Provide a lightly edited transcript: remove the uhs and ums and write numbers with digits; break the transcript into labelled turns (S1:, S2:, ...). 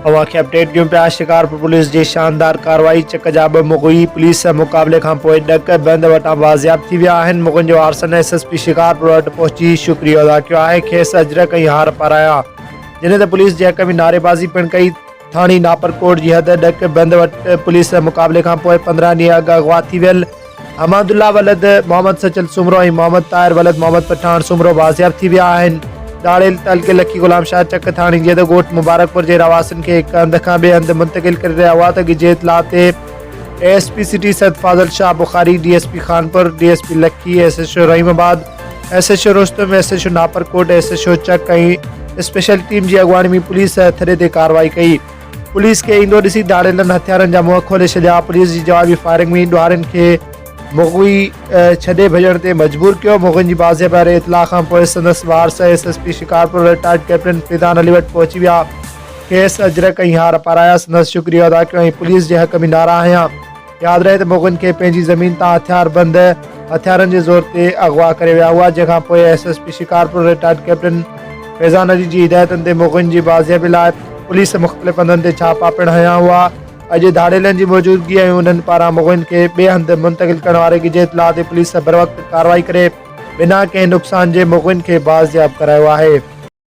S1: अवां खे अपडेट ॾियूं पिया। शिकारपुर पुलिस जी शानदार कार्रवाई। चक जा ॿ मुग़वी पुलिस मुक़ाबले खां पोइ ॾक बंदि वटां बाज़ियाब थी विया आहिनि। मुग़नि जो आर्सन SSP शिकारपुर वटि पहुची शुक्रिया अदा कयो आहे। खेसि अजरक ऐं हार पाराया, जिन ते पुलिस जे हक़ में नारेबाज़ी पिणु कई। थाणी नापरकोट जी हद ॾक बंदि वटि पुलिस मुक़ाबले खां पोइ 15 ॾींहं अॻु अगवा थी वियल अहमदुल्ला वलद मोहम्मद सचल सुमरो ऐं मोहम्मद ताहिर वलद मोहम्मद पठान सुमरो बाज़ियाब थी विया आहिनि। दाड़ियल तलके लकी गुलाम शाह चक थाणी जे ॻोठ मुबारकपुर जे रवासिन खे हिकु हंध खां ॿिए हंधि मुंतक़िल करे रहिया हुआ त ॻिजे इतला ते ASP सिटी सद Fazal Shah Bukhari, DSP Khanpur, DSP Lakki, SHO Rahimabad, SHO Rustam, SHO Naparkot, SHO Chak ऐं स्पेशल टीम जी अॻवानी में पुलिस थड़े ते कार्रवाई कई। पुलिस खे ईंदो ॾिसी दाड़ियलनि हथियारनि जा मुंहं खोले छॾिया। पुलिस जी जवाबी फायरिंग में ॾुहारनि खे मुग़वी छॾे भॼण ते मजबूर कयो। मुग़नि जी बाज़ियाबी वारे इतला खां पोइ संदसि वारस SSP Shikarpur retired captain Fidan Ali वटि पहुची विया। खेसि अजरक ऐं हार पाराया, संदसि शुक्रिया अदा कयो ऐं पुलिस जे हक़ में नारा हयां। यादि रहे त मुग़नि खे पंहिंजी ज़मीन तां हथियारबंद हथियारनि जे ज़ोर ते अगवा करे विया हुआ, जंहिंखां पोइ SSP Shikarpur retired captain Faizan Ali जी हिदायतुनि ते मुग़नि जी बाज़ियाबी लाइ पुलिस मुख़्तलिफ़ हंधनि ते छापा पिणु हयां हुआ। अॼु दाड़ियलनि जी मौजूदगी ऐं उन्हनि पारां मुग़नि खे ॿिए हंधि मुंतक़िल करण वारे ॻिजे इतला ते पुलिस बर वक़्तु कार्रवाई करे बिना कंहिं नुक़सान जे मुग़नि खे बाज़ियाब करायो आहे।